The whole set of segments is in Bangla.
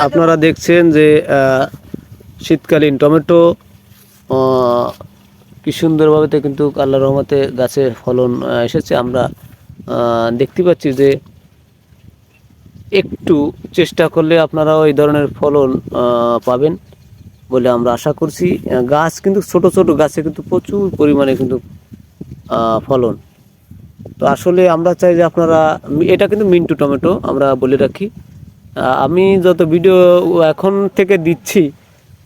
আপনারা দেখছেন যে শীতকালীন টমেটো কি সুন্দরভাবে কিন্তু আল্লাহর রহমতে গাছের ফলন এসেছে। আমরা দেখতে পাচ্ছি যে একটু চেষ্টা করলে আপনারা ওই ধরনের ফলন পাবেন বলে আমরা আশা করছি। গাছ কিন্তু ছোট ছোট গাছে কিন্তু প্রচুর পরিমাণে কিন্তু ফলন। তো আসলে আমরা চাই যে আপনারা, এটা কিন্তু মিন্টু টমেটো আমরা বলে রাখি। আমি যত ভিডিও এখন থেকে দিচ্ছি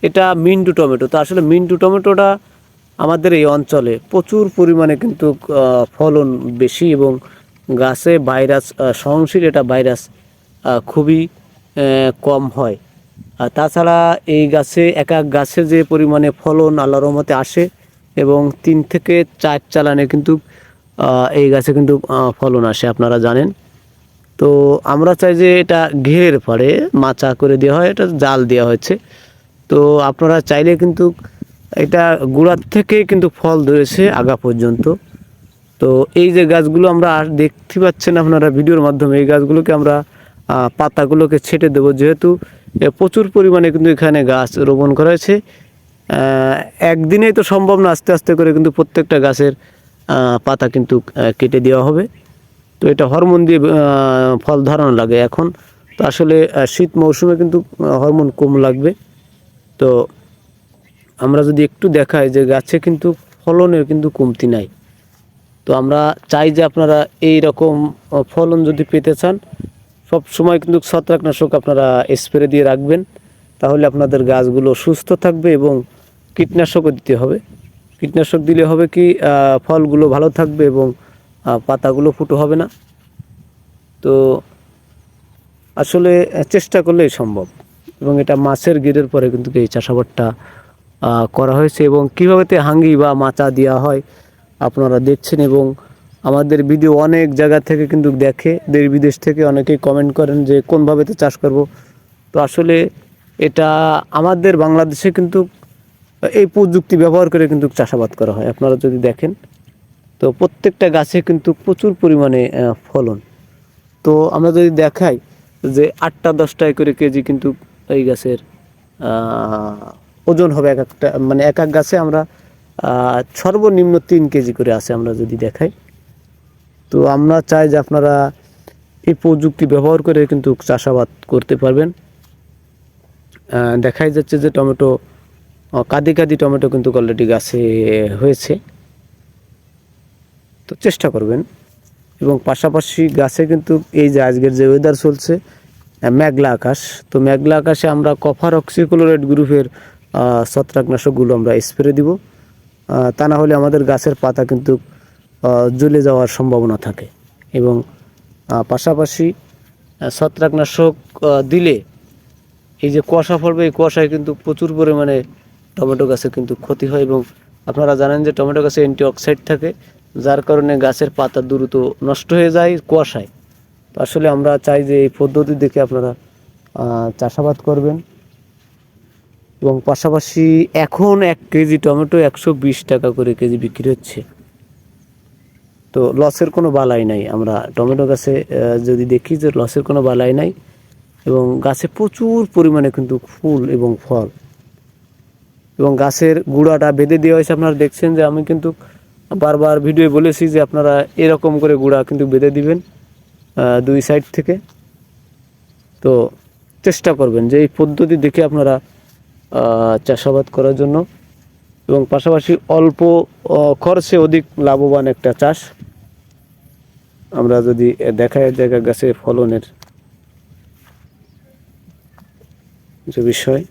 এটা মিন্টু টমেটো। তো আসলে মিন্টু টমেটোটা আমাদের এই অঞ্চলে প্রচুর পরিমাণে কিন্তু ফলন বেশি এবং গাছে ভাইরাস সহনশীল, এটা ভাইরাস খুবই কম হয়। আর তাছাড়া এই গাছে এক এক গাছে যে পরিমাণে ফলন আল্লাহর রহমতে আসে এবং 3 থেকে 4 চালানে কিন্তু এই গাছে কিন্তু ফলন আসে, আপনারা জানেন। তো আমরা চাই যে এটা ঘেরের পরে মাচা করে দেওয়া হয়, এটা জাল দেওয়া হয়েছে। তো আপনারা চাইলে কিন্তু এটা গোড়ার থেকে কিন্তু ফল ধরেছে আগা পর্যন্ত। তো এই যে গাছগুলো আমরা দেখতে পাচ্ছেন আপনারা ভিডিওর মাধ্যমে, এই গাছগুলোকে আমরা পাতাগুলোকে ছেটে দেবো, যেহেতু প্রচুর পরিমাণে কিন্তু এখানে গাছ রোপণ করা হয়েছে। একদিনেই তো সম্ভব না, আস্তে আস্তে করে কিন্তু প্রত্যেকটা গাছের পাতা কিন্তু কেটে দেওয়া হবে। তো এটা হরমোন দিয়ে ফল ধারণ লাগে এখন। তো আসলে শীত মৌসুমে কিন্তু হরমোন কম লাগবে। তো আমরা যদি একটু দেখাই যে গাছে কিন্তু ফলনের কিন্তু কমতি নাই। তো আমরা চাই যে আপনারা এই রকম ফলন যদি পেতে চান, সব সময় কিন্তু ছত্রাকনাশক আপনারা স্প্রে দিয়ে রাখবেন, তাহলে আপনাদের গাছগুলো সুস্থ থাকবে। এবং কীটনাশকও দিতে হবে। কীটনাশক দিলে হবে কি, ফলগুলো ভালো থাকবে এবং পাতাগুলো ফুটো হবে না। তো আসলে চেষ্টা করলেই সম্ভব। এবং এটা মাছের গিরের পরে কিন্তু এই চাষাবাদটা করা হয়েছে। এবং কীভাবে হাঙ্গি বা মাচা দেওয়া হয় আপনারা দেখছেন। এবং আমাদের ভিডিও অনেক জায়গা থেকে কিন্তু দেখে, দেশ বিদেশ থেকে অনেকেই কমেন্ট করেন যে কোনভাবে চাষ করব। তো আসলে এটা আমাদের বাংলাদেশে কিন্তু এই প্রযুক্তি ব্যবহার করে কিন্তু চাষাবাদ করা হয়। আপনারা যদি দেখেন তো প্রত্যেকটা গাছে কিন্তু প্রচুর পরিমাণে ফলন। তো আমরা যদি দেখাই যে 8টা 10টায় করে কেজি কিন্তু এই গাছের ওজন হবে এক একটা, মানে এক এক গাছে আমরা সর্বনিম্ন 3 কেজি করে আছে আমরা যদি দেখাই। তো আমরা চাই যে আপনারা এই প্রযুক্তি ব্যবহার করে কিন্তু চাষাবাদ করতে পারবেন। দেখাই যাচ্ছে যে টমেটো কাদি কাদি টমেটো কিন্তু অলরেডি গাছে হয়েছে। তো চেষ্টা করবেন। এবং পাশাপাশি গাছে কিন্তু এই যে আজকের যে ওয়েদার চলছে, মেঘলা আকাশ, তো মেঘলা আকাশে আমরা কপার অক্সিক্লোরাইড গ্রুপের ছত্রাকনাশকগুলো আমরা স্প্রে দিব। তা না হলে আমাদের গাছের পাতা কিন্তু জ্বলে যাওয়ার সম্ভাবনা থাকে। এবং পাশাপাশি ছত্রাকনাশক দিলে এই যে কুয়াশা পড়বে, এই কুয়াশায় কিন্তু প্রচুর পরিমাণে টমেটো গাছে কিন্তু ক্ষতি হয়। এবং আপনারা জানেন যে টমেটো গাছে অ্যান্টিঅক্সাইড থাকে, যার কারণে গাছের পাতা দ্রুত নষ্ট হয়ে যায় কুয়াশায়। তো আসলে আমরা চাই যে এই পদ্ধতি দেখে আপনারা চাষাবাদ করবেন। এবং পাশাপাশি এখন 1 কেজি টমেটো 120 টাকা করে কেজি বিক্রি হচ্ছে। তো লসের কোনো বালাই নাই। আমরা টমেটো গাছে যদি দেখি যে লসের কোনো বালাই নাই। এবং গাছে প্রচুর পরিমাণে কিন্তু ফুল এবং ফল। এবং গাছের গুঁড়াটা বেঁধে দেওয়া হয়েছে, আপনারা দেখছেন যে আমি কিন্তু বারবার ভিডিও বলেছি যে আপনারা এরকম করে গুঁড়া কিন্তু বেঁধে দিবেন 2 সাইড থেকে। তো চেষ্টা করবেন যে এই পদ্ধতি দেখে আপনারা চাষাবাদ করার জন্য। এবং পাশাপাশি অল্প খরচে অধিক লাভবান একটা চাষ। আমরা যদি দেখাই জায়গা গাছে ফলনের যে বিষয়।